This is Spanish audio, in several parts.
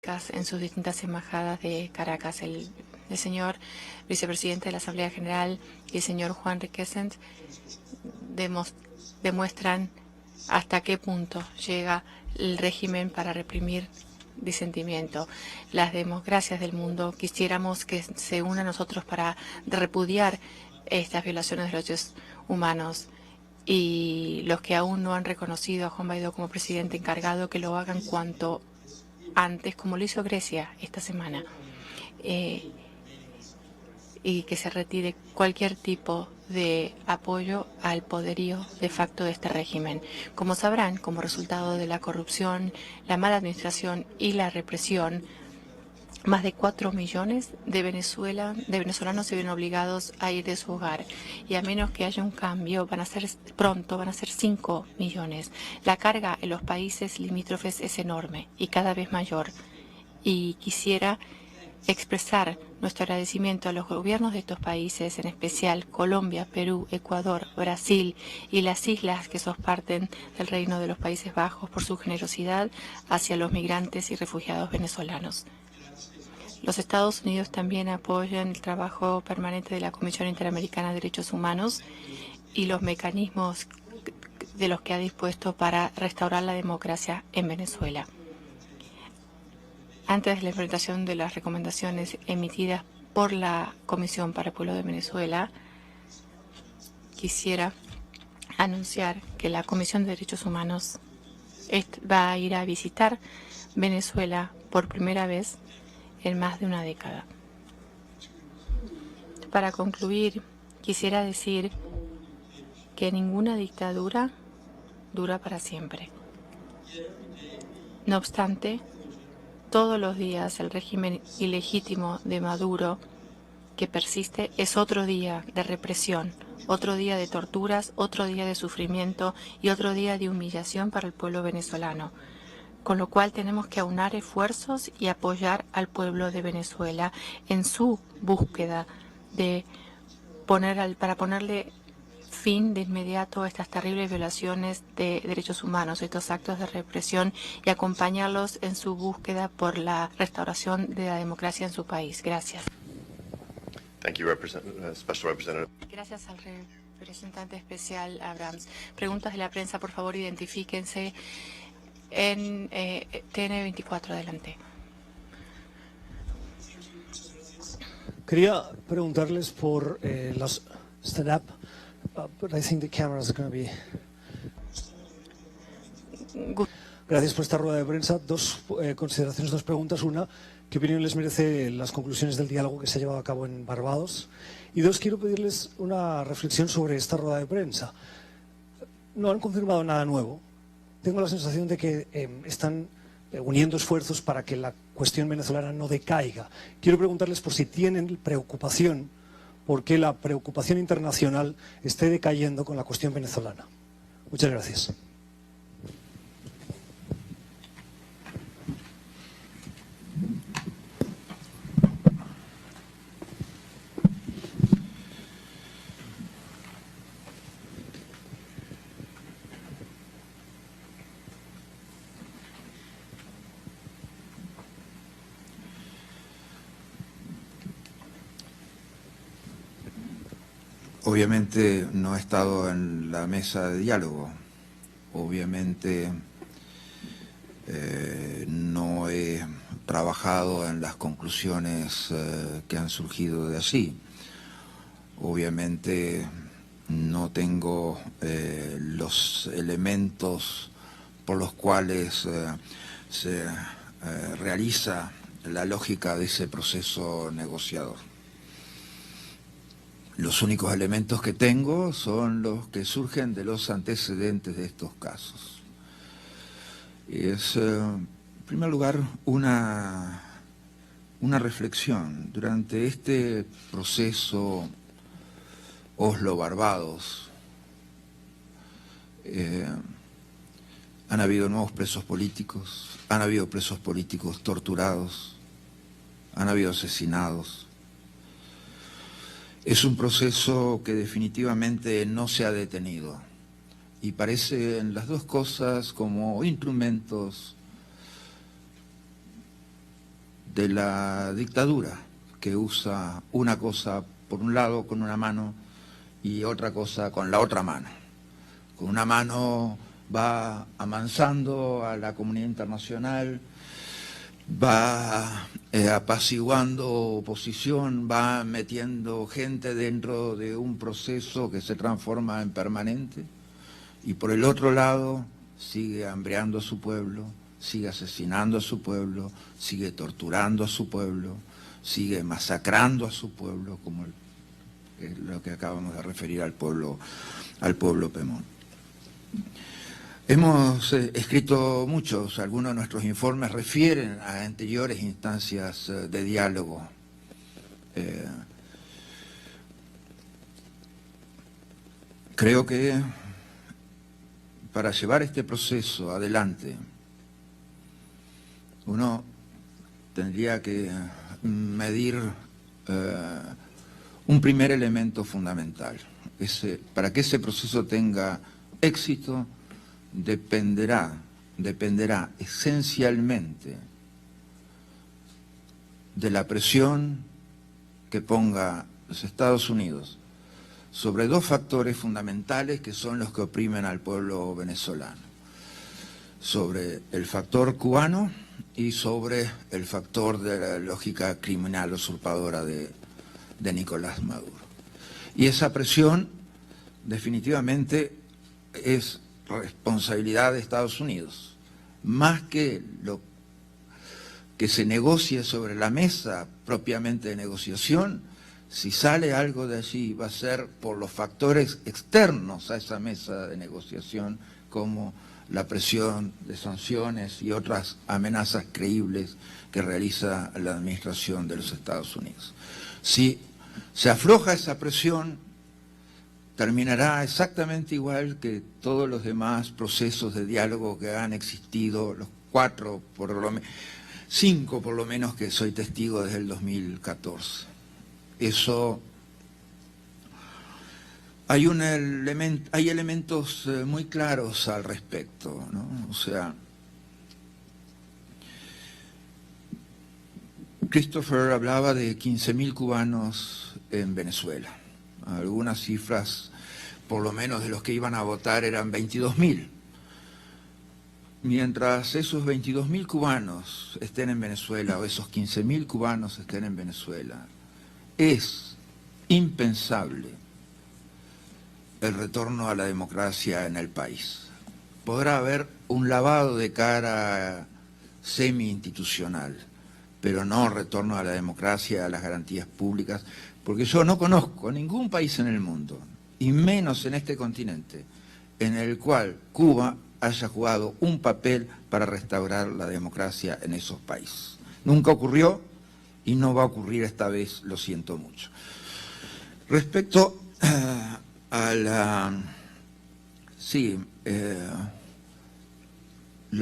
en sus distintas embajadas de Caracas. El señor vicepresidente de la Asamblea General y el señor Juan Requesens demuestran hasta qué punto llega el régimen para reprimir disentimiento. Las democracias del mundo quisiéramos que se unan a nosotros para repudiar estas violaciones de los derechos humanos, y los que aún no han reconocido a Juan Guaidó como presidente encargado, que lo hagan cuanto antes, como lo hizo Grecia esta semana, y que se retire cualquier tipo de apoyo al poderío de facto de este régimen. Como sabrán, como resultado de la corrupción, la mala administración y la represión, más de 4 millones de venezolanos se ven obligados a ir de su hogar, y a menos que haya un cambio van a ser 5 millones. La carga en los países limítrofes es enorme y cada vez mayor, y quisiera expresar nuestro agradecimiento a los gobiernos de estos países, en especial Colombia, Perú, Ecuador, Brasil y las islas que son parte del Reino de los Países Bajos, por su generosidad hacia los migrantes y refugiados venezolanos. Los Estados Unidos también apoyan el trabajo permanente de la Comisión Interamericana de Derechos Humanos y los mecanismos de los que ha dispuesto para restaurar la democracia en Venezuela. Antes de la implementación de las recomendaciones emitidas por la Comisión para el Pueblo de Venezuela, quisiera anunciar que la Comisión de Derechos Humanos va a ir a visitar Venezuela por primera vez en más de una década. Para concluir, quisiera decir que ninguna dictadura dura para siempre. No obstante, todos los días el régimen ilegítimo de Maduro, que persiste, es otro día de represión, otro día de torturas, otro día de sufrimiento y otro día de humillación para el pueblo venezolano. Con lo cual tenemos que aunar esfuerzos y apoyar al pueblo de Venezuela en su búsqueda de para ponerle fin de inmediato a estas terribles violaciones de derechos humanos, estos actos de represión, y acompañarlos en su búsqueda por la restauración de la democracia en su país. Gracias. Thank you, Special Representative. Gracias al representante especial Abrams. Preguntas de la prensa, por favor, identifíquense en TN24. Adelante. Quería preguntarles por las stand-up, but I think the cameras are going to be... Gracias por esta rueda de prensa. Dos consideraciones, dos preguntas. Una, ¿qué opinión les merece las conclusiones del diálogo que se ha llevado a cabo en Barbados? Y dos, quiero pedirles una reflexión sobre esta rueda de prensa. No han confirmado nada nuevo. Tengo la sensación de que están uniendo esfuerzos para que la cuestión venezolana no decaiga. Quiero preguntarles por si tienen preocupación por que la preocupación internacional esté decayendo con la cuestión venezolana. Muchas gracias. Obviamente no he estado en la mesa de diálogo, obviamente no he trabajado en las conclusiones que han surgido de allí, obviamente no tengo los elementos por los cuales se realiza la lógica de ese proceso negociador. Los únicos elementos que tengo son los que surgen de los antecedentes de estos casos. Es, en primer lugar, una reflexión. Durante este proceso Oslo-Barbados han habido nuevos presos políticos, han habido presos políticos torturados, han habido asesinados. Es un proceso que definitivamente no se ha detenido y parecen las dos cosas como instrumentos de la dictadura, que usa una cosa por un lado con una mano y otra cosa con la otra mano. Con una mano va amansando a la comunidad internacional, va apaciguando oposición, va metiendo gente dentro de un proceso que se transforma en permanente, y por el otro lado sigue hambreando a su pueblo, sigue asesinando a su pueblo, sigue torturando a su pueblo, sigue masacrando a su pueblo, como lo que acabamos de referir al pueblo Pemón. Hemos escrito muchos, algunos de nuestros informes refieren a anteriores instancias de diálogo. Creo que para llevar este proceso adelante, uno tendría que medir un primer elemento fundamental. Para que ese proceso tenga éxito, dependerá esencialmente de la presión que ponga los Estados Unidos sobre dos factores fundamentales que son los que oprimen al pueblo venezolano: sobre el factor cubano y sobre el factor de la lógica criminal usurpadora de Nicolás Maduro. Y esa presión definitivamente es responsabilidad de Estados Unidos. Más que lo que se negocie sobre la mesa propiamente de negociación, si sale algo de allí va a ser por los factores externos a esa mesa de negociación, como la presión de sanciones y otras amenazas creíbles que realiza la administración de los Estados Unidos. Si se afloja esa presión, terminará exactamente igual que todos los demás procesos de diálogo que han existido, los 5 por lo menos que soy testigo desde el 2014. Eso, hay elementos muy claros al respecto, ¿no? O sea, Christopher hablaba de 15.000 cubanos en Venezuela. Algunas cifras, por lo menos de los que iban a votar, eran 22.000. Mientras esos 22.000 cubanos estén en Venezuela, o esos 15.000 cubanos estén en Venezuela, es impensable el retorno a la democracia en el país. Podrá haber un lavado de cara semi-institucional, pero no retorno a la democracia, a las garantías públicas, porque yo no conozco ningún país en el mundo, y menos en este continente, en el cual Cuba haya jugado un papel para restaurar la democracia en esos países. Nunca ocurrió y no va a ocurrir esta vez, lo siento mucho. Respecto a la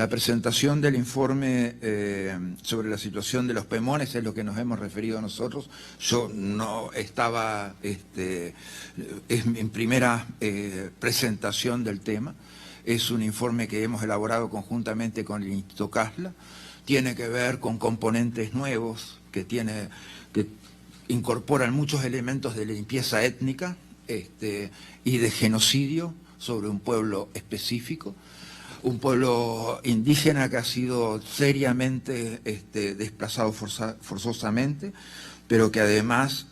presentación del informe sobre la situación de los Pemones es lo que nos hemos referido nosotros. Yo no estaba en primera presentación del tema. Es un informe que hemos elaborado conjuntamente con el Instituto Casla. Tiene que ver con componentes nuevos que incorporan muchos elementos de limpieza étnica y de genocidio sobre un pueblo específico. Un pueblo indígena que ha sido seriamente desplazado forzosamente, pero que además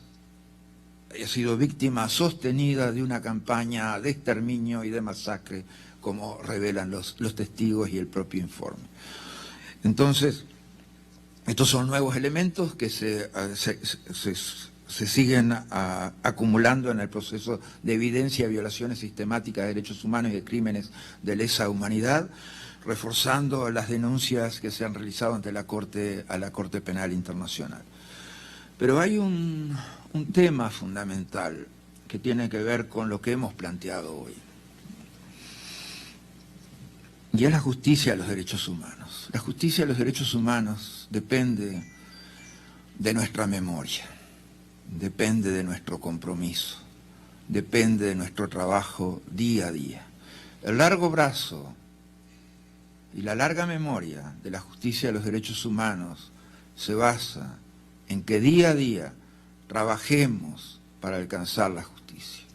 ha sido víctima sostenida de una campaña de exterminio y de masacre, como revelan los testigos y el propio informe. Entonces, estos son nuevos elementos que se siguen acumulando en el proceso de evidencia de violaciones sistemáticas de derechos humanos y de crímenes de lesa humanidad, reforzando las denuncias que se han realizado ante la Corte Penal Internacional. Pero hay un tema fundamental que tiene que ver con lo que hemos planteado hoy. Y es la justicia de los derechos humanos. La justicia de los derechos humanos depende de nuestra memoria. Depende de nuestro compromiso, depende de nuestro trabajo día a día. El largo brazo y la larga memoria de la justicia de los derechos humanos se basa en que día a día trabajemos para alcanzar la justicia.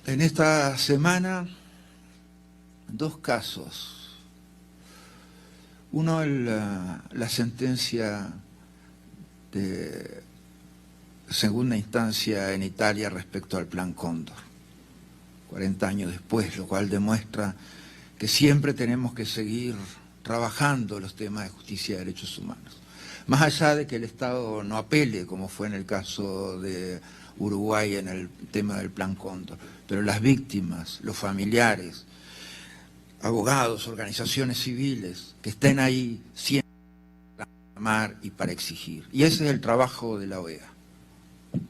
En esta semana, 2 casos. Uno, la sentencia de segunda instancia en Italia respecto al Plan Cóndor, 40 años después, lo cual demuestra que siempre tenemos que seguir trabajando los temas de justicia y derechos humanos. Más allá de que el Estado no apele, como fue en el caso de Uruguay en el tema del Plan Cóndor, pero las víctimas, los familiares, abogados, organizaciones civiles, que estén ahí siempre para reclamar y para exigir. Y ese es el trabajo de la OEA,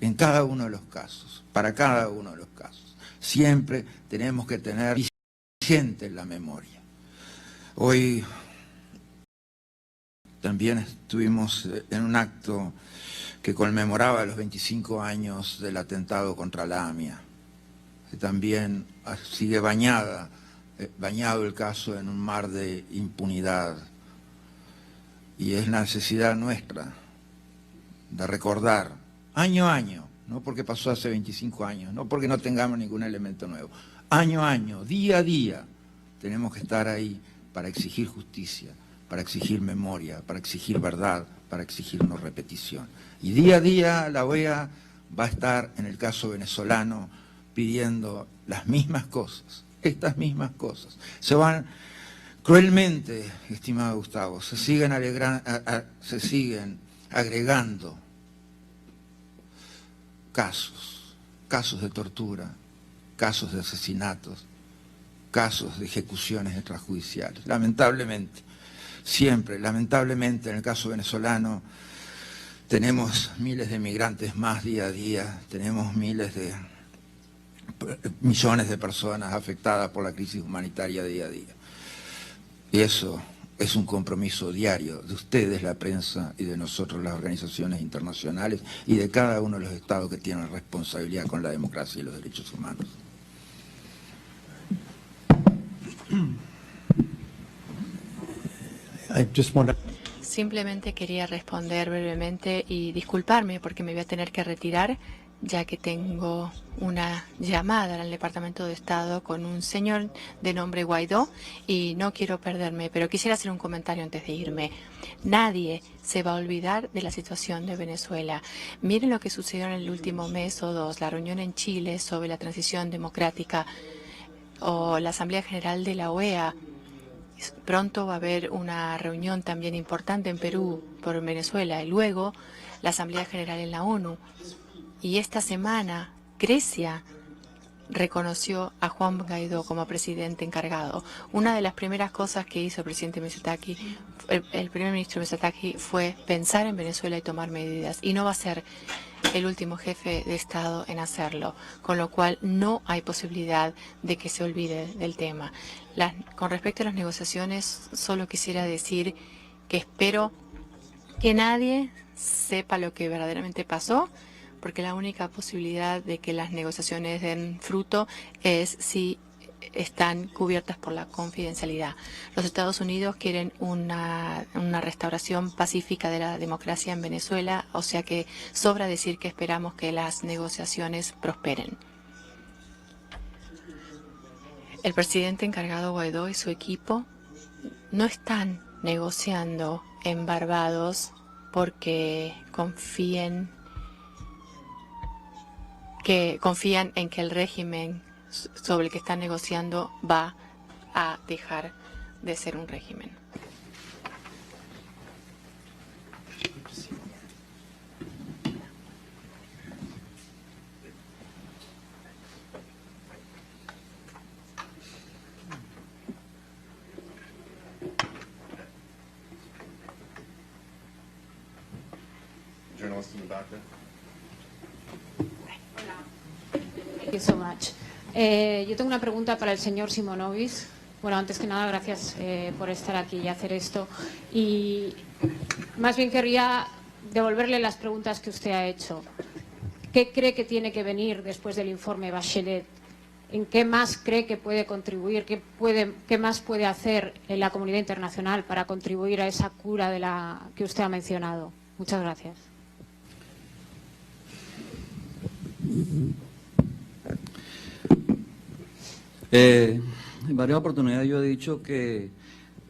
en cada uno de los casos, para cada uno de los casos. Siempre tenemos que tener vigente en la memoria. Hoy también estuvimos en un acto que conmemoraba los 25 años del atentado contra la AMIA, que también sigue bañado el caso en un mar de impunidad. Y es la necesidad nuestra de recordar, año a año, no porque pasó hace 25 años, no porque no tengamos ningún elemento nuevo, año a año, día a día, tenemos que estar ahí para exigir justicia, para exigir memoria, para exigir verdad, para exigir no repetición. Y día a día la OEA va a estar, en el caso venezolano, pidiendo las mismas cosas, estas mismas cosas. Se van cruelmente, estimado Gustavo, se siguen agregando casos de tortura, casos de asesinatos, casos de ejecuciones extrajudiciales. Lamentablemente, siempre, lamentablemente, en el caso venezolano, tenemos miles de migrantes más día a día, tenemos millones de personas afectadas por la crisis humanitaria día a día. Y eso es un compromiso diario de ustedes, la prensa, y de nosotros, las organizaciones internacionales, y de cada uno de los estados que tienen responsabilidad con la democracia y los derechos humanos. Simplemente quería responder brevemente y disculparme porque me voy a tener que retirar, ya que tengo una llamada en el Departamento de Estado con un señor de nombre Guaidó y no quiero perderme, pero quisiera hacer un comentario antes de irme. Nadie se va a olvidar de la situación de Venezuela. Miren lo que sucedió en el último mes o 2, la reunión en Chile sobre la transición democrática o la Asamblea General de la OEA. Pronto va a haber una reunión también importante en Perú por Venezuela y luego la Asamblea General en la ONU. Y esta semana Grecia reconoció a Juan Guaidó como presidente encargado. Una de las primeras cosas que hizo el presidente Mitsotakis, el primer ministro Mitsotakis, fue pensar en Venezuela y tomar medidas. Y no va a ser el último jefe de Estado en hacerlo, con lo cual no hay posibilidad de que se olvide del tema. Con respecto a las negociaciones, solo quisiera decir que espero que nadie sepa lo que verdaderamente pasó, porque la única posibilidad de que las negociaciones den fruto es si están cubiertas por la confidencialidad. Los Estados Unidos quieren una restauración pacífica de la democracia en Venezuela, o sea que sobra decir que esperamos que las negociaciones prosperen. El presidente encargado Guaidó y su equipo no están negociando en Barbados porque confían en que el régimen sobre el que están negociando va a dejar de ser un régimen. Journalist in the back there. Thank you so much. Yo tengo una pregunta para el señor Simonovic. Bueno, antes que nada, gracias por estar aquí y hacer esto. Y más bien querría devolverle las preguntas que usted ha hecho. ¿Qué cree que tiene que venir después del informe Bachelet ¿en qué más cree que puede contribuir, qué más puede hacer en la comunidad internacional para contribuir a esa cura de la que usted ha mencionado? Muchas gracias. En varias oportunidades yo he dicho que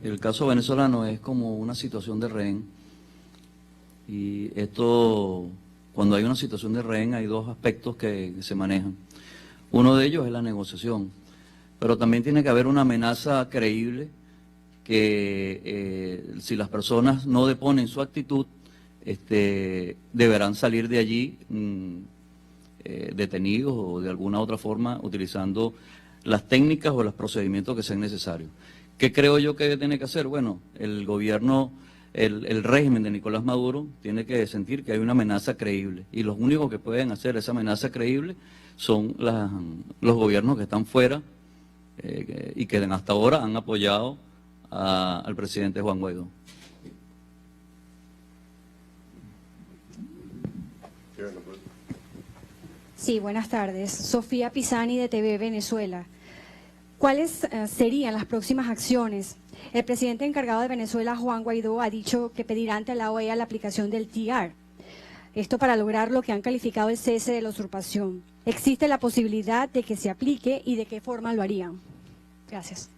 el caso venezolano es como una situación de rehén, y esto, cuando hay una situación de rehén, hay dos aspectos que se manejan. Uno de ellos es la negociación, pero también tiene que haber una amenaza creíble que si las personas no deponen su actitud, deberán salir de allí detenidos o de alguna otra forma utilizando las técnicas o los procedimientos que sean necesarios. ¿Qué creo yo que tiene que hacer? Bueno, el gobierno, el régimen de Nicolás Maduro tiene que sentir que hay una amenaza creíble, y los únicos que pueden hacer esa amenaza creíble son los gobiernos que están fuera y que hasta ahora han apoyado al presidente Juan Guaidó. Sí, buenas tardes. Sofía Pisani de TV Venezuela. ¿Cuáles serían las próximas acciones? El presidente encargado de Venezuela, Juan Guaidó, ha dicho que pedirá ante la OEA la aplicación del TR. Esto para lograr lo que han calificado el cese de la usurpación. ¿Existe la posibilidad de que se aplique y de qué forma lo harían? Gracias.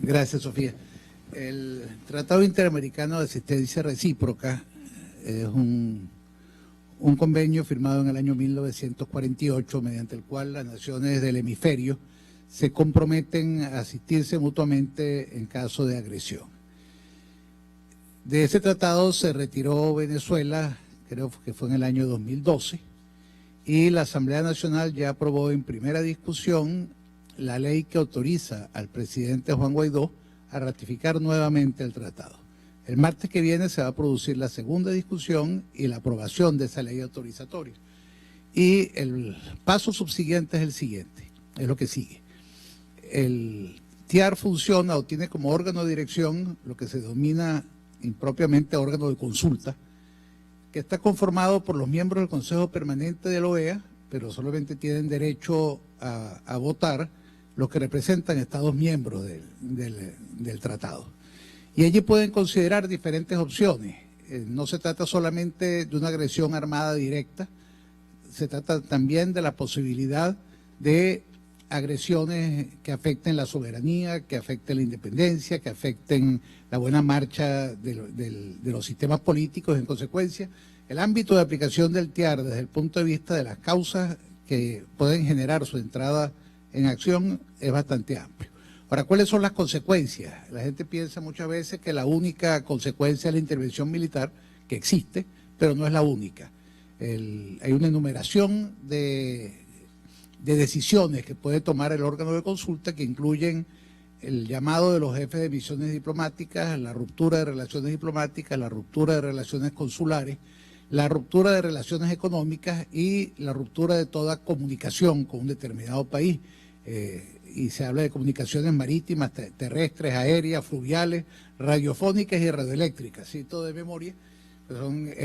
Gracias, Sofía. El Tratado Interamericano de Asistencia Recíproca es un convenio firmado en el año 1948, mediante el cual las naciones del hemisferio se comprometen a asistirse mutuamente en caso de agresión. De ese tratado se retiró Venezuela, creo que fue en el año 2012, y la Asamblea Nacional ya aprobó en primera discusión la ley que autoriza al presidente Juan Guaidó a ratificar nuevamente el tratado. El martes que viene se va a producir la segunda discusión y la aprobación de esa ley autorizatoria. Y el paso subsiguiente es el siguiente, es lo que sigue. El TIAR funciona o tiene como órgano de dirección lo que se denomina impropiamente órgano de consulta, que está conformado por los miembros del Consejo Permanente de la OEA, pero solamente tienen derecho a votar los que representan Estados miembros del tratado. Y allí pueden considerar diferentes opciones. No se trata solamente de una agresión armada directa, se trata también de la posibilidad de agresiones que afecten la soberanía, que afecten la independencia, que afecten la buena marcha de los sistemas políticos. En consecuencia, el ámbito de aplicación del TIAR desde el punto de vista de las causas que pueden generar su entrada en acción es bastante amplio. Ahora, ¿cuáles son las consecuencias? La gente piensa muchas veces que la única consecuencia es la intervención militar, que existe, pero no es la única. Hay una enumeración de decisiones que puede tomar el órgano de consulta, que incluyen el llamado de los jefes de misiones diplomáticas, la ruptura de relaciones diplomáticas, la ruptura de relaciones consulares, la ruptura de relaciones económicas y la ruptura de toda comunicación con un determinado país. Y se habla de comunicaciones marítimas, terrestres, aéreas, fluviales, radiofónicas y radioeléctricas, ¿sí? Todo de memoria. Es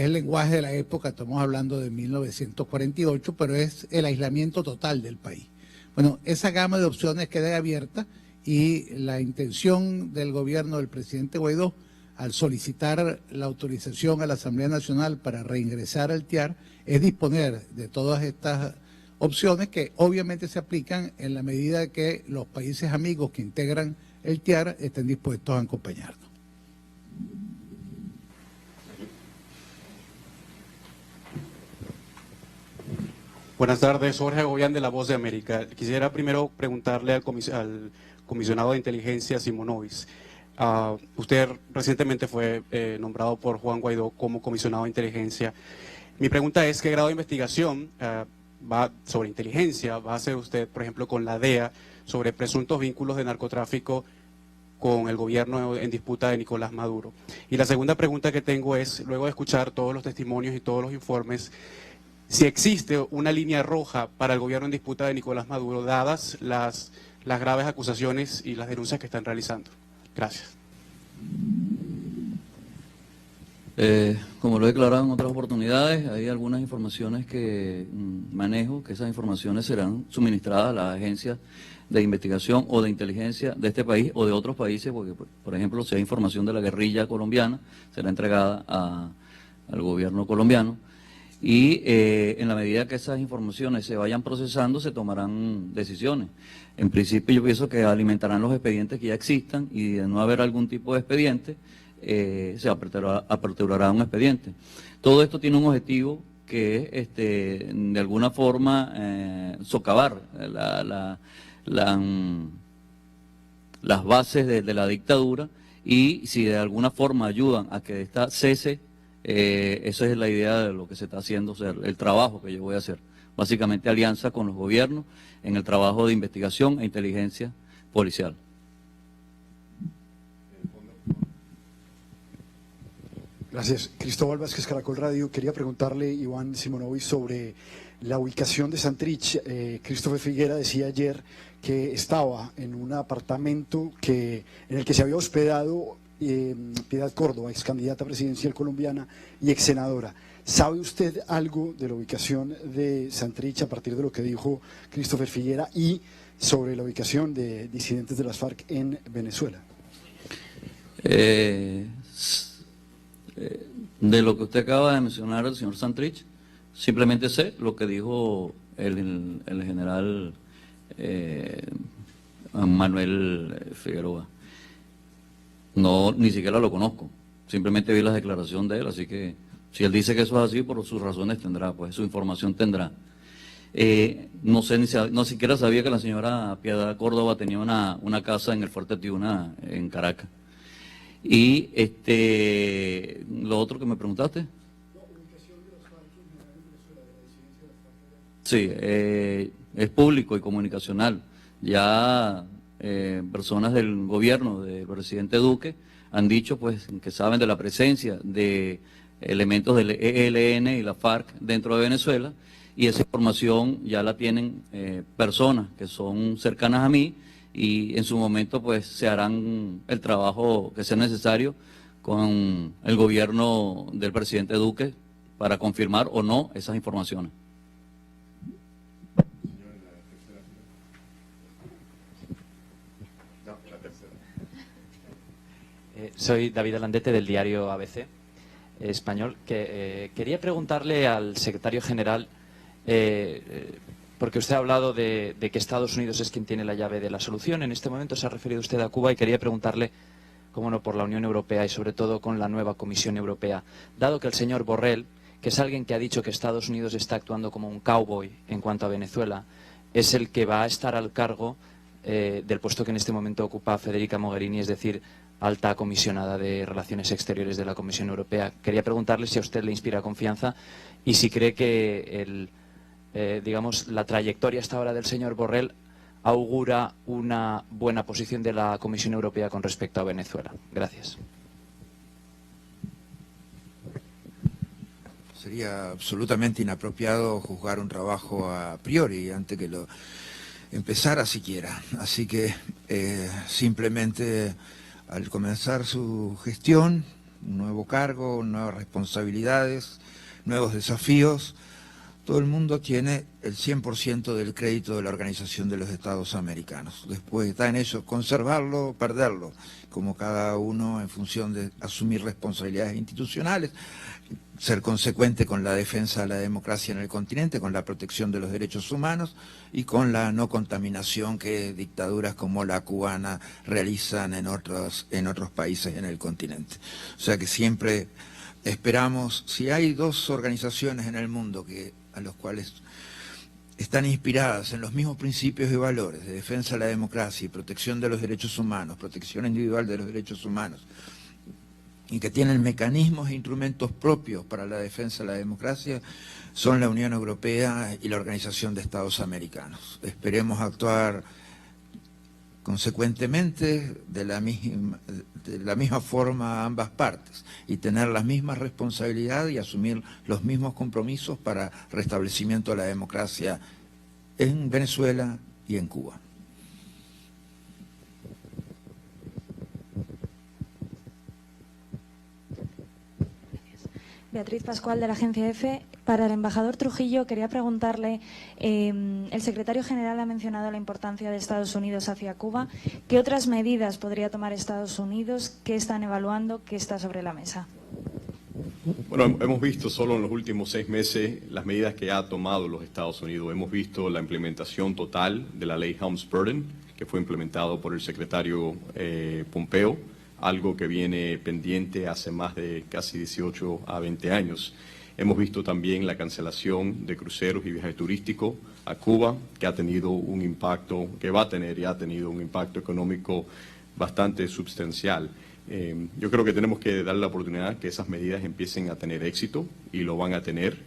el lenguaje de la época, estamos hablando de 1948, pero es el aislamiento total del país. Bueno, esa gama de opciones queda abierta, y la intención del gobierno del presidente Guaidó, al solicitar la autorización a la Asamblea Nacional para reingresar al TIAR, es disponer de todas estas opciones que obviamente se aplican en la medida que los países amigos que integran el TIAR estén dispuestos a acompañarnos. Buenas tardes, Jorge Goyán de La Voz de América. Quisiera primero preguntarle al comisionado de inteligencia Simonovic. Usted recientemente fue nombrado por Juan Guaidó como comisionado de inteligencia. Mi pregunta es, ¿qué grado de investigación sobre inteligencia va a hacer usted, por ejemplo, con la DEA, sobre presuntos vínculos de narcotráfico con el gobierno en disputa de Nicolás Maduro? Y la segunda pregunta que tengo es, luego de escuchar todos los testimonios y todos los informes, si existe una línea roja para el gobierno en disputa de Nicolás Maduro, dadas las graves acusaciones y las denuncias que están realizando. Gracias. Como lo he declarado en otras oportunidades, hay algunas informaciones que manejo, que esas informaciones serán suministradas a las agencias de investigación o de inteligencia de este país o de otros países, porque, por ejemplo, si hay información de la guerrilla colombiana, será entregada al gobierno colombiano. Y en la medida que esas informaciones se vayan procesando, se tomarán decisiones. En principio, yo pienso que alimentarán los expedientes que ya existan, y de no haber algún tipo de expediente, se aperturará un expediente. Todo esto tiene un objetivo que es, de alguna forma, socavar las bases de la dictadura, y si de alguna forma ayudan a que esta cese, esa es la idea de lo que se está haciendo, o sea, el trabajo que yo voy a hacer. Básicamente alianza con los gobiernos en el trabajo de investigación e inteligencia policial. Gracias. Cristóbal Vázquez, Caracol Radio. Quería preguntarle, Iván Simonovic, sobre la ubicación de Santrich. Christopher Figuera decía ayer que estaba en un apartamento en el que se había hospedado Piedad Córdoba, ex candidata presidencial colombiana y ex senadora. ¿Sabe usted algo de la ubicación de Santrich a partir de lo que dijo Christopher Figuera y sobre la ubicación de disidentes de las FARC en Venezuela? De lo que usted acaba de mencionar, el señor Santrich, simplemente sé lo que dijo el general Manuel Figueroa. No, ni siquiera lo conozco, simplemente vi la declaración de él, así que si él dice que eso es así, por sus razones tendrá, pues su información tendrá. No sé, no siquiera sabía que la señora Piedad Córdoba tenía una casa en el Fuerte Tiuna, en Caracas. Y lo otro que me preguntaste. Sí, es público y comunicacional. Ya personas del gobierno del presidente Duque han dicho pues que saben de la presencia de elementos del ELN y la FARC dentro de Venezuela, y esa información ya la tienen personas que son cercanas a mí, y en su momento pues se harán el trabajo que sea necesario con el gobierno del presidente Duque para confirmar o no esas informaciones. Soy David Alandete, del diario ABC español, que quería preguntarle al secretario general, porque usted ha hablado de que Estados Unidos es quien tiene la llave de la solución. En este momento se ha referido usted a Cuba, y quería preguntarle, cómo no, por la Unión Europea y sobre todo con la nueva Comisión Europea. Dado que el señor Borrell, que es alguien que ha dicho que Estados Unidos está actuando como un cowboy en cuanto a Venezuela, es el que va a estar al cargo del puesto que en este momento ocupa Federica Mogherini, es decir, alta comisionada de Relaciones Exteriores de la Comisión Europea. Quería preguntarle si a usted le inspira confianza y si cree que digamos, la trayectoria hasta ahora del señor Borrell augura una buena posición de la Comisión Europea con respecto a Venezuela. Gracias. Sería absolutamente inapropiado juzgar un trabajo a priori antes que lo empezara siquiera. Así que simplemente al comenzar su gestión, un nuevo cargo, nuevas responsabilidades, nuevos desafíos, todo el mundo tiene el 100% del crédito de la Organización de los Estados Americanos. Después está en eso, conservarlo o perderlo, como cada uno en función de asumir responsabilidades institucionales, ser consecuente con la defensa de la democracia en el continente, con la protección de los derechos humanos y con la no contaminación que dictaduras como la cubana realizan en otros países en el continente. O sea que siempre esperamos, si hay dos organizaciones en el mundo a los cuales están inspiradas en los mismos principios y valores de defensa de la democracia y protección de los derechos humanos, protección individual de los derechos humanos, y que tienen mecanismos e instrumentos propios para la defensa de la democracia, son la Unión Europea y la Organización de Estados Americanos. Esperemos actuar consecuentemente de la misma forma a ambas partes y tener las mismas responsabilidades y asumir los mismos compromisos para restablecimiento de la democracia en Venezuela y en Cuba. Beatriz Pascual, de la agencia EFE. Para el embajador Trujillo quería preguntarle, el secretario general ha mencionado la importancia de Estados Unidos hacia Cuba. ¿Qué otras medidas podría tomar Estados Unidos? ¿Qué están evaluando? ¿Qué está sobre la mesa? Bueno, hemos visto solo en los últimos 6 meses las medidas que ha tomado los Estados Unidos. Hemos visto la implementación total de la ley Helms-Burton, que fue implementado por el secretario Pompeo, algo que viene pendiente hace más de casi 18 a 20 años. Hemos visto también la cancelación de cruceros y viajes turísticos a Cuba, que ha tenido un impacto, que va a tener y ha tenido un impacto económico bastante sustancial. Yo creo que tenemos que darle la oportunidad que esas medidas empiecen a tener éxito, y lo van a tener,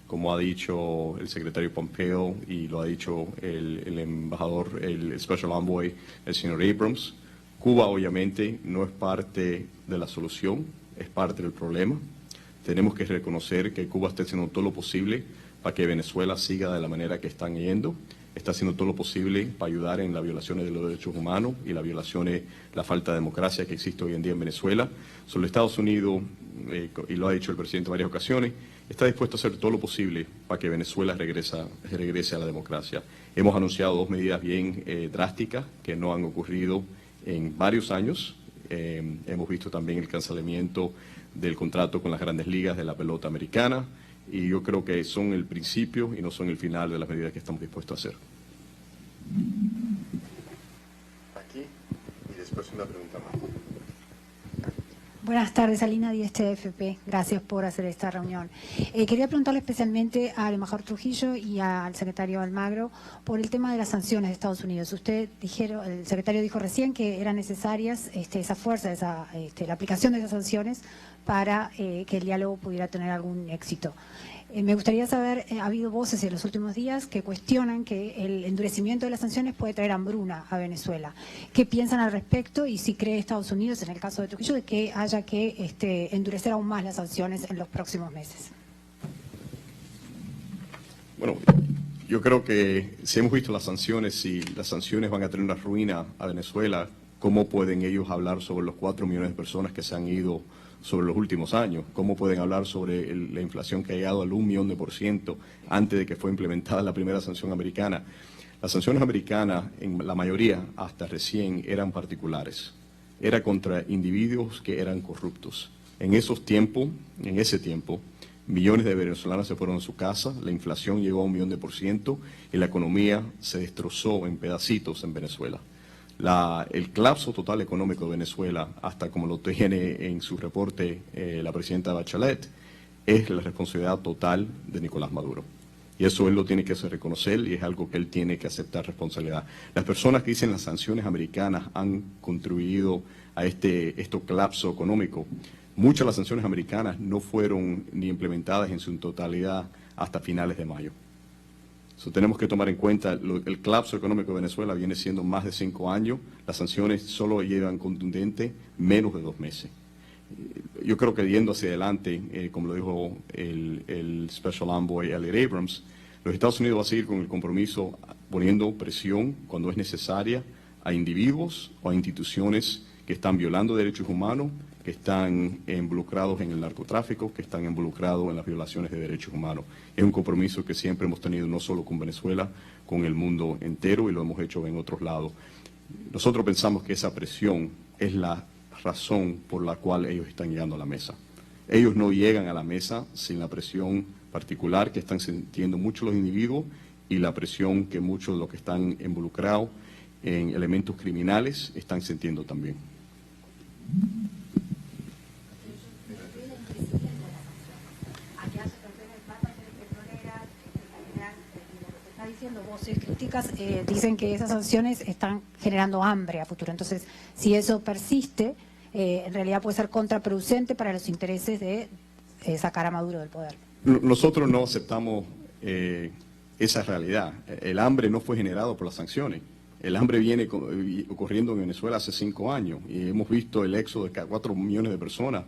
como ha dicho el secretario Pompeo y lo ha dicho el embajador, el Special Envoy, el señor Abrams. Cuba obviamente no es parte de la solución, es parte del problema. Tenemos que reconocer que Cuba está haciendo todo lo posible para que Venezuela siga de la manera que están yendo. Está haciendo todo lo posible para ayudar en las violaciones de los derechos humanos y las violaciones, la falta de democracia que existe hoy en día en Venezuela. Sobre Estados Unidos, y lo ha dicho el presidente en varias ocasiones, está dispuesto a hacer todo lo posible para que Venezuela regrese a la democracia. Hemos anunciado 2 medidas bien drásticas que no han ocurrido en varios años. Hemos visto también el cancelamiento del contrato con las grandes ligas de la pelota americana, y yo creo que son el principio y no son el final de las medidas que estamos dispuestos a hacer. Aquí, y después una pregunta más. Buenas tardes, Alina Díez, TFP. Gracias por hacer esta reunión. Quería preguntarle especialmente al embajador Trujillo y al secretario Almagro por el tema de las sanciones de Estados Unidos. El secretario dijo recién que eran necesarias esa fuerza, la aplicación de esas sanciones para que el diálogo pudiera tener algún éxito. Me gustaría saber, ha habido voces en los últimos días que cuestionan que el endurecimiento de las sanciones puede traer hambruna a Venezuela. ¿Qué piensan al respecto? Y si cree Estados Unidos, en el caso de Trujillo, de que haya que endurecer aún más las sanciones en los próximos meses. Bueno, yo creo que si hemos visto las sanciones, si las sanciones van a tener una ruina a Venezuela, ¿cómo pueden ellos hablar sobre los 4 millones de personas que se han ido sobre los últimos años? ¿Cómo pueden hablar sobre la inflación que ha llegado al 1.000.000% antes de que fue implementada la primera sanción americana? Las sanciones americanas, en la mayoría, hasta recién, eran particulares. Era contra individuos que eran corruptos. En ese tiempo, millones de venezolanos se fueron a su casa, la inflación llegó a 1.000.000% y la economía se destrozó en pedacitos en Venezuela. El colapso total económico de Venezuela, hasta como lo tiene en su reporte la presidenta Bachelet, es la responsabilidad total de Nicolás Maduro. Y eso él lo tiene que reconocer, y es algo que él tiene que aceptar responsabilidad. Las personas que dicen las sanciones americanas han contribuido a este colapso económico. Muchas de las sanciones americanas no fueron ni implementadas en su totalidad hasta finales de mayo. Tenemos que tomar en cuenta el colapso económico de Venezuela viene siendo más de 5 años. Las sanciones solo llevan contundente menos de 2 meses. Yo creo que yendo hacia adelante, como lo dijo el Special Envoy Elliot Abrams, los Estados Unidos va a seguir con el compromiso poniendo presión cuando es necesaria a individuos o a instituciones que están violando derechos humanos, que están involucrados en el narcotráfico, que están involucrados en las violaciones de derechos humanos. Es un compromiso que siempre hemos tenido no solo con Venezuela, con el mundo entero, y lo hemos hecho en otros lados. Nosotros pensamos que esa presión es la razón por la cual ellos están llegando a la mesa. Ellos no llegan a la mesa sin la presión particular que están sintiendo muchos los individuos y la presión que muchos de los que están involucrados en elementos criminales están sintiendo también. Voces críticas dicen que esas sanciones están generando hambre a futuro. Entonces, si eso persiste, en realidad puede ser contraproducente para los intereses de sacar a Maduro del poder. Nosotros no aceptamos esa realidad. El hambre no fue generado por las sanciones. El hambre viene ocurriendo en Venezuela hace 5 años y hemos visto el éxodo de 4 millones de personas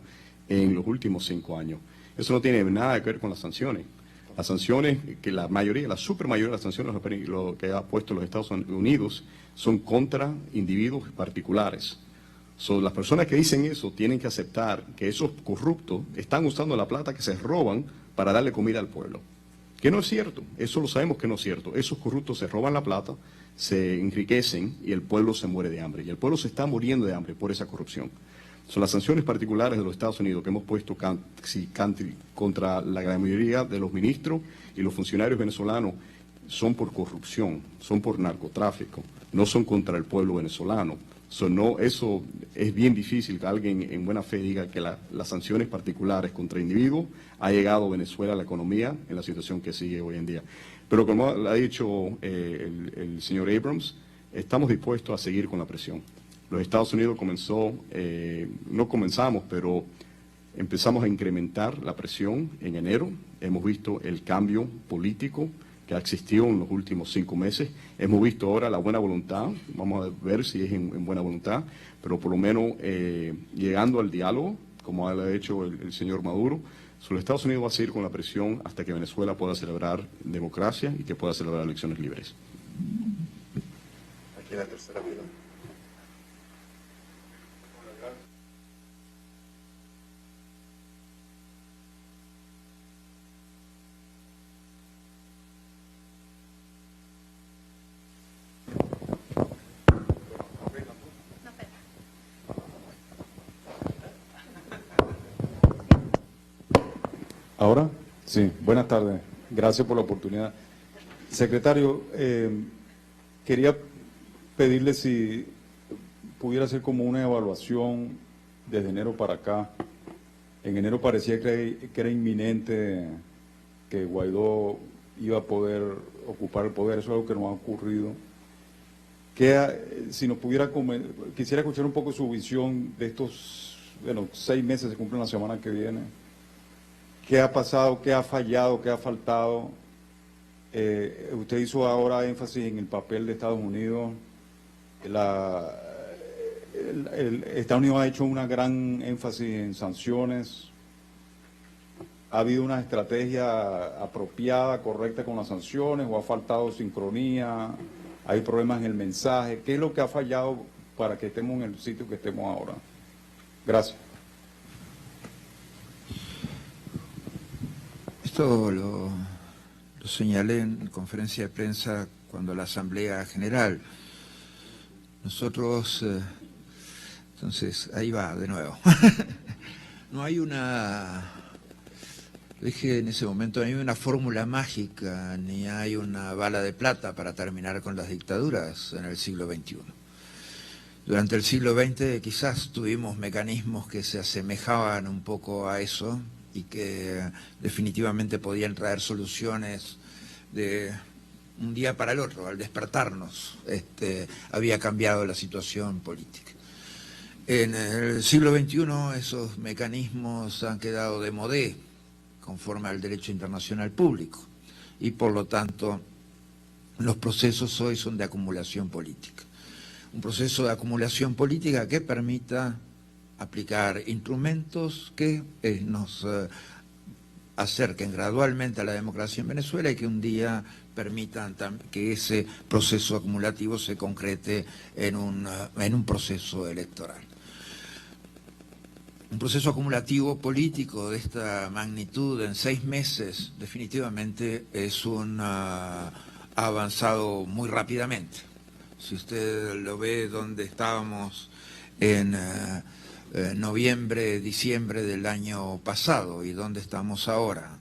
en los últimos 5 años. Eso no tiene nada que ver con las sanciones. Las sanciones, que la supermayoría de las sanciones lo que ha puesto los Estados Unidos son contra individuos particulares. Las personas que dicen eso tienen que aceptar que esos corruptos están usando la plata que se roban para darle comida al pueblo. Que no es cierto, eso lo sabemos que no es cierto. Esos corruptos se roban la plata, se enriquecen y el pueblo se muere de hambre. Y el pueblo se está muriendo de hambre por esa corrupción. Son las sanciones particulares de los Estados Unidos que hemos puesto contra la gran mayoría de los ministros y los funcionarios venezolanos son por corrupción, son por narcotráfico, no son contra el pueblo venezolano. Eso es bien difícil que alguien en buena fe diga que las sanciones particulares contra individuos ha llegado a Venezuela a la economía en la situación que sigue hoy en día. Pero como ha dicho el señor Abrams, estamos dispuestos a seguir con la presión. Los Estados Unidos pero empezamos a incrementar la presión en enero. Hemos visto el cambio político que ha existido en los últimos 5 meses. Hemos visto ahora la buena voluntad, vamos a ver si es en buena voluntad, pero por lo menos llegando al diálogo, como ha hecho el señor Maduro, los Estados Unidos va a seguir con la presión hasta que Venezuela pueda celebrar democracia y que pueda celebrar elecciones libres. Aquí en la tercera fila. ¿Ahora? Sí, buenas tardes. Gracias por la oportunidad. Secretario, quería pedirle si pudiera hacer como una evaluación desde enero para acá. En enero parecía que era inminente que Guaidó iba a poder ocupar el poder, eso es algo que no ha ocurrido. Si nos pudiera, quisiera escuchar un poco su visión de estos, 6 meses, se cumplen la semana que viene. ¿Qué ha pasado? ¿Qué ha fallado? ¿Qué ha faltado? Usted hizo ahora énfasis en el papel de Estados Unidos. Estados Unidos ha hecho una gran énfasis en sanciones. ¿Ha habido una estrategia apropiada, correcta con las sanciones o ha faltado sincronía? ¿Hay problemas en el mensaje? ¿Qué es lo que ha fallado para que estemos en el sitio que estemos ahora? Gracias. Esto lo señalé en conferencia de prensa cuando la Asamblea General. Nosotros, entonces, ahí va de nuevo. No hay dije en ese momento, no hay una fórmula mágica, ni hay una bala de plata para terminar con las dictaduras en el siglo XXI. Durante el siglo XX quizás tuvimos mecanismos que se asemejaban un poco a eso, y que definitivamente podían traer soluciones de un día para el otro. Al despertarnos había cambiado la situación política. En el siglo XXI esos mecanismos han quedado de modé conforme al derecho internacional público y por lo tanto los procesos hoy son de acumulación política. Un proceso de acumulación política que permita aplicar instrumentos que nos acerquen gradualmente a la democracia en Venezuela y que un día permitan que ese proceso acumulativo se concrete en un proceso electoral. Un proceso acumulativo político de esta magnitud en 6 meses definitivamente ha avanzado muy rápidamente. Si usted lo ve donde estábamos en noviembre, diciembre del año pasado y dónde estamos ahora.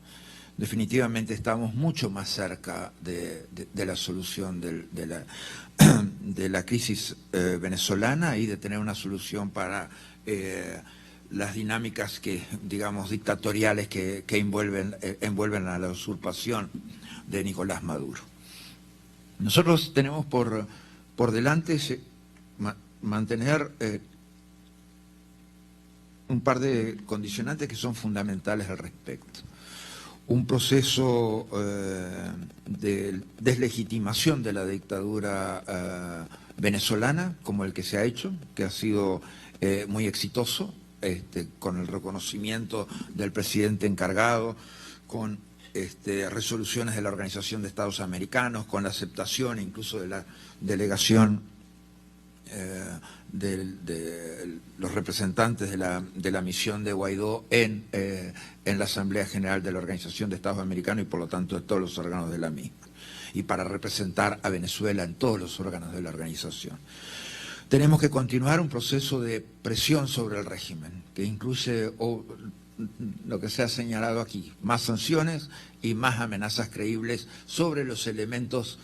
Definitivamente estamos mucho más cerca de la solución de la crisis venezolana y de tener una solución para las dinámicas dictatoriales que envuelven a la usurpación de Nicolás Maduro. Nosotros tenemos por delante mantener un par de condicionantes que son fundamentales al respecto. Un proceso de deslegitimación de la dictadura venezolana, como el que se ha hecho, que ha sido muy exitoso, con el reconocimiento del presidente encargado, con resoluciones de la Organización de Estados Americanos, con la aceptación incluso de la delegación los representantes de la misión de Guaidó en la Asamblea General de la Organización de Estados Americanos y por lo tanto de todos los órganos de la misma, y para representar a Venezuela en todos los órganos de la organización. Tenemos que continuar un proceso de presión sobre el régimen, que incluye lo que se ha señalado aquí, más sanciones y más amenazas creíbles sobre los elementos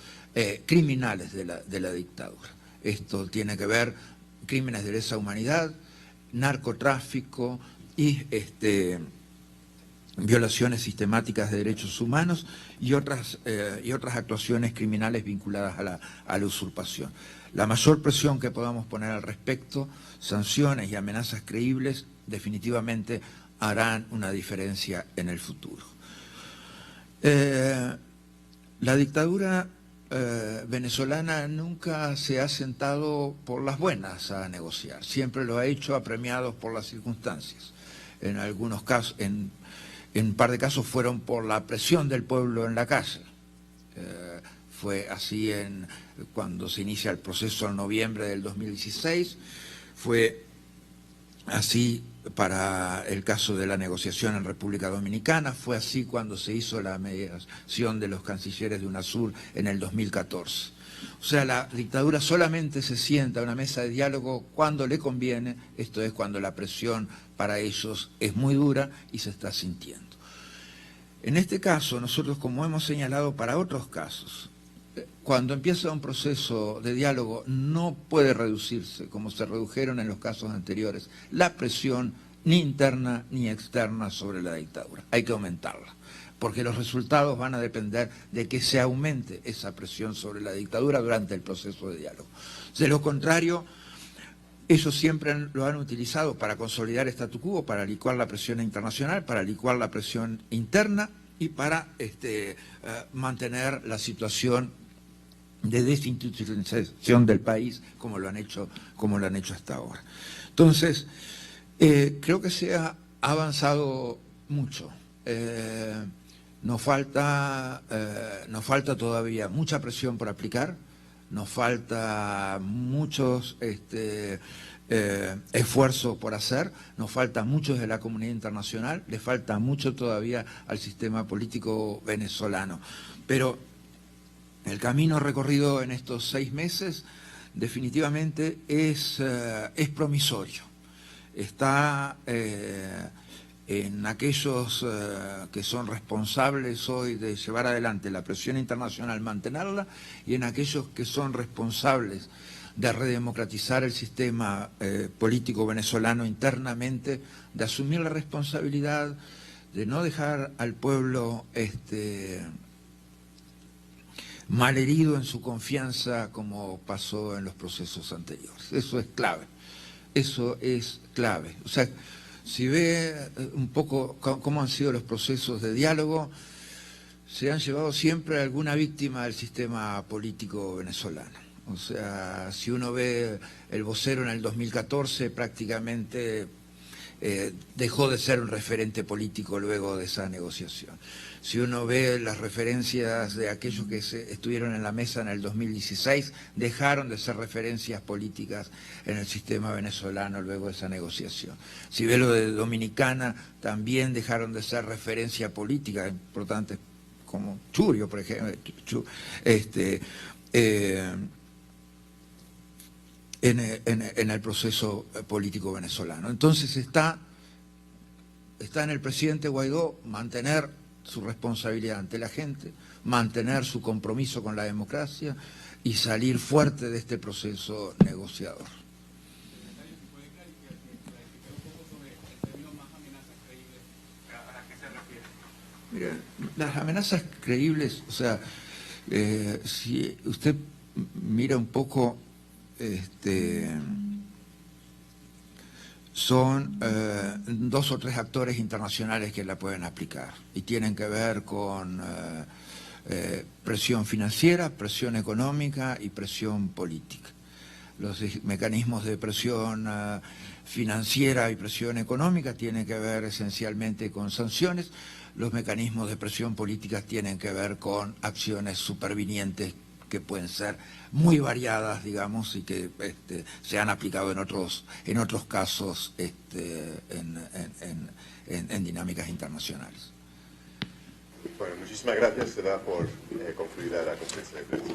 criminales de la dictadura. Esto tiene que ver crímenes de lesa humanidad, narcotráfico y violaciones sistemáticas de derechos humanos y otras actuaciones criminales vinculadas a la usurpación. La mayor presión que podamos poner al respecto, sanciones y amenazas creíbles, definitivamente harán una diferencia en el futuro. La dictadura venezolana nunca se ha sentado por las buenas a negociar, siempre lo ha hecho apremiados por las circunstancias. En algunos casos, en un par de casos fueron por la presión del pueblo en la calle. Fue así cuando se inicia el proceso en noviembre del 2016, fue así para el caso de la negociación en República Dominicana, fue así cuando se hizo la mediación de los cancilleres de UNASUR en el 2014. O sea, la dictadura solamente se sienta a una mesa de diálogo cuando le conviene, esto es cuando la presión para ellos es muy dura y se está sintiendo. En este caso, nosotros, como hemos señalado para otros casos, cuando empieza un proceso de diálogo no puede reducirse, como se redujeron en los casos anteriores, la presión ni interna ni externa sobre la dictadura. Hay que aumentarla, porque los resultados van a depender de que se aumente esa presión sobre la dictadura durante el proceso de diálogo. De lo contrario, ellos siempre lo han utilizado para consolidar el statu quo, para licuar la presión internacional, para licuar la presión interna y para mantener la situación de desinstitucionalización del país como lo han hecho hasta ahora. Entonces, creo que se ha avanzado mucho. Nos falta todavía mucha presión por aplicar, nos falta muchos esfuerzos por hacer, nos falta mucho de la comunidad internacional, le falta mucho todavía al sistema político venezolano. Pero el camino recorrido en estos 6 meses definitivamente es promisorio. Está en aquellos que son responsables hoy de llevar adelante la presión internacional, mantenerla, y en aquellos que son responsables de redemocratizar el sistema político venezolano internamente, de asumir la responsabilidad de no dejar al pueblo malherido en su confianza como pasó en los procesos anteriores. Eso es clave, eso es clave. O sea, si ve un poco cómo han sido los procesos de diálogo, se han llevado siempre alguna víctima del sistema político venezolano. O sea, si uno ve el vocero en el 2014, prácticamente dejó de ser un referente político luego de esa negociación. Si uno ve las referencias de aquellos que estuvieron en la mesa en el 2016, dejaron de ser referencias políticas en el sistema venezolano luego de esa negociación. Si ve lo de Dominicana, también dejaron de ser referencia política, importantes como Churio, por ejemplo, en el proceso político venezolano. Entonces está en el presidente Guaidó mantener su responsabilidad ante la gente, mantener su compromiso con la democracia y salir fuerte de este proceso negociador. Mira, las amenazas creíbles, o sea, si usted mira un poco, son 2 o 3 actores internacionales que la pueden aplicar y tienen que ver con presión financiera, presión económica y presión política. Los mecanismos de presión financiera y presión económica tienen que ver esencialmente con sanciones. Los mecanismos de presión política tienen que ver con acciones supervinientes que pueden ser muy variadas, digamos, y que se han aplicado en otros casos en dinámicas internacionales. Bueno, muchísimas gracias. Se da por concluida la conferencia de prensa.